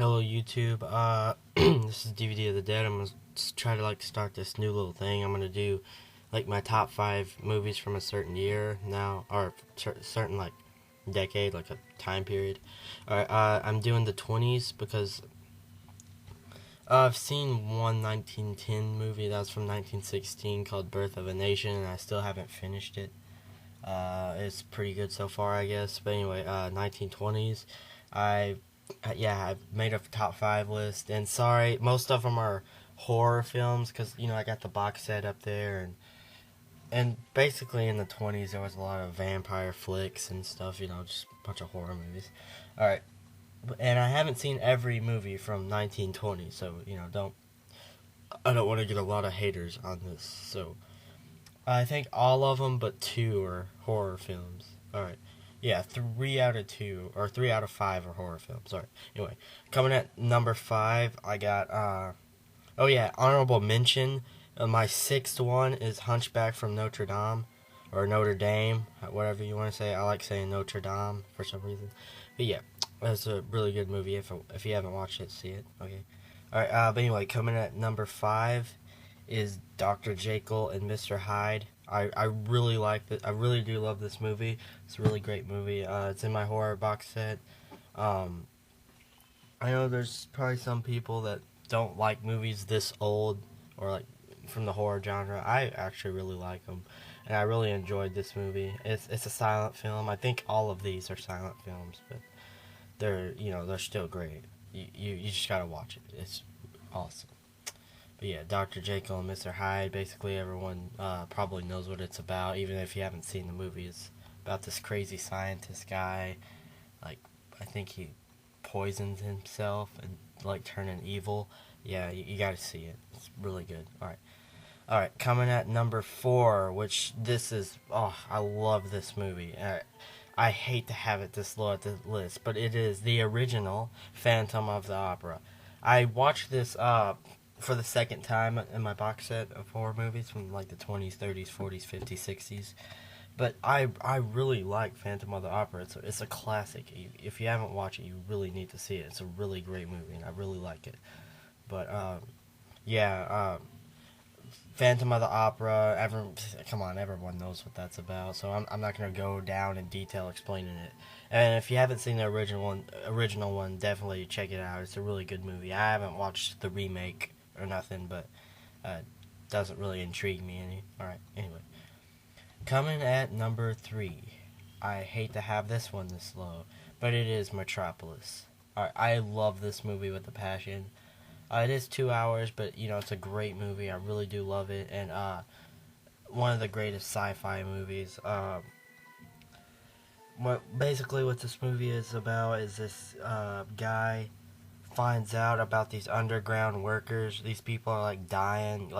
Hello YouTube. This is DVD of the Dead. I'm gonna try to start this new little thing. I'm gonna do my top 5 movies from a certain year now, or certain decade, like a time period. All right. I'm doing the 20s because I've seen one 1910 movie that was from 1916 called Birth of a Nation, and I still haven't finished it. It's pretty good so far, I guess. But anyway, 1920s. I I've made a top 5 list, and sorry, most of them are horror films because I got the box set up there, and basically in the 20s there was a lot of vampire flicks and stuff, just a bunch of horror movies. All right, and I haven't seen every movie from 1920, so I don't want to get a lot of haters on this. So I think all of them but 2 are horror films. All right. Yeah, 3 out of 5 are horror films. Sorry. Anyway, coming at number 5, I got honorable mention. My 6th one is Hunchback from Notre Dame, or Notre Dame, whatever you want to say. I like saying Notre Dame for some reason. But yeah, that's a really good movie. If you haven't watched it, see it. Okay. All right. But anyway, coming at number 5 is Dr. Jekyll and Mr. Hyde. I really like it. I really do love this movie. It's a really great movie. It's in my horror box set. Um, I know there's probably some people that don't like movies this old or from the horror genre. I actually really like them, and I really enjoyed this movie. It's a silent film. I think all of these are silent films, but they're still great. You just gotta watch it. It's awesome. But yeah, Dr. Jekyll and Mr. Hyde, basically everyone probably knows what it's about, even if you haven't seen the movie. It's about this crazy scientist guy. Like, I think he poisons himself and, turning evil. Yeah, you gotta see it. It's really good. Alright, coming at number 4, which I love this movie. I hate to have it this low at the list, but it is the original Phantom of the Opera. I watched this for the second time in my box set of horror movies from the 20s, 30s, 40s, 50s, 60s. But I really like Phantom of the Opera. It's a classic. If you haven't watched it, you really need to see it. It's a really great movie, and I really like it. But yeah, Phantom of the Opera. Come on, everyone knows what that's about. So I'm not gonna go down in detail explaining it. And if you haven't seen the original one, definitely check it out. It's a really good movie. I haven't watched the remake or nothing, but doesn't really intrigue me any. All right. Anyway, coming at number 3. I hate to have this one this low, but it is Metropolis. All right, I love this movie with a passion. It is 2 hours, but it's a great movie. I really do love it, and one of the greatest sci-fi movies. What this movie is about is this guy finds out about these underground workers. These people are dying,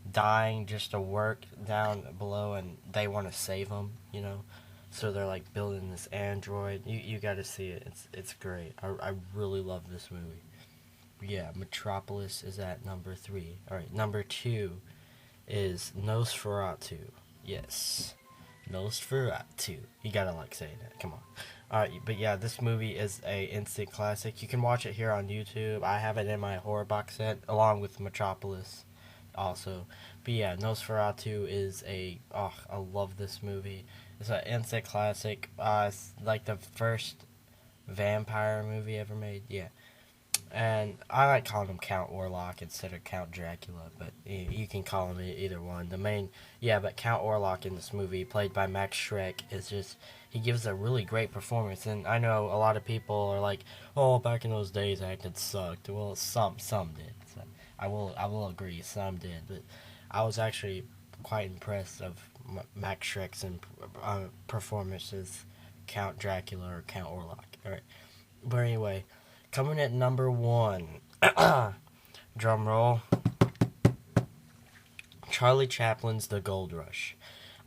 dying just to work down below, and they want to save them. So they're building this android. You got to see it. It's great. I really love this movie. Yeah, Metropolis is at number 3. All right, number 2 is Nosferatu. Yes, Nosferatu. You gotta saying that. Come on. All right, but yeah, this movie is a instant classic. You can watch it here on YouTube. I have it in my horror box set along with Metropolis, also. But yeah, Nosferatu is I love this movie. It's an instant classic. It's the first vampire movie ever made. Yeah. And I like calling him Count Orlok instead of Count Dracula, but you can call him either one. But Count Orlok in this movie, played by Max Schreck, he gives a really great performance. And I know a lot of people are like, oh, back in those days acting sucked. Well, some did. So I will agree, some did. But I was actually quite impressed of Max Schreck's performance as Count Dracula or Count Orlok. All right, but anyway. Coming at number 1, drum roll, Charlie Chaplin's The Gold Rush.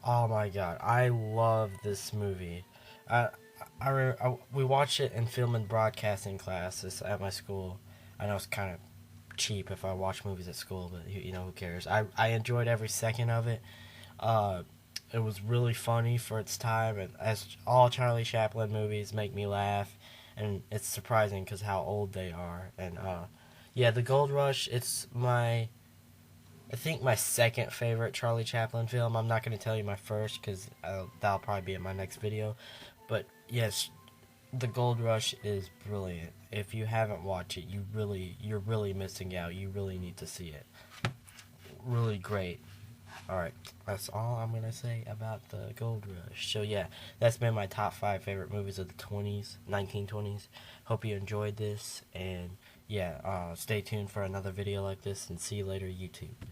Oh my god, I love this movie. We watched it in film and broadcasting classes at my school. I know it's kind of cheap if I watch movies at school, but who cares? I enjoyed every second of it. It was really funny for its time, and as all Charlie Chaplin movies make me laugh. and it's surprising because how old they are. And yeah, The Gold Rush. It's I think my second favorite Charlie Chaplin film. I'm not going to tell you my first because that'll probably be in my next video. But yes, The Gold Rush is brilliant. If you haven't watched it, you're really missing out. You really need to see it. Really great. Alright, that's all I'm going to say about The Gold Rush. So yeah, that's been my top 5 favorite movies of the 1920s. Hope you enjoyed this, and yeah, stay tuned for another video like this, and see you later, YouTube.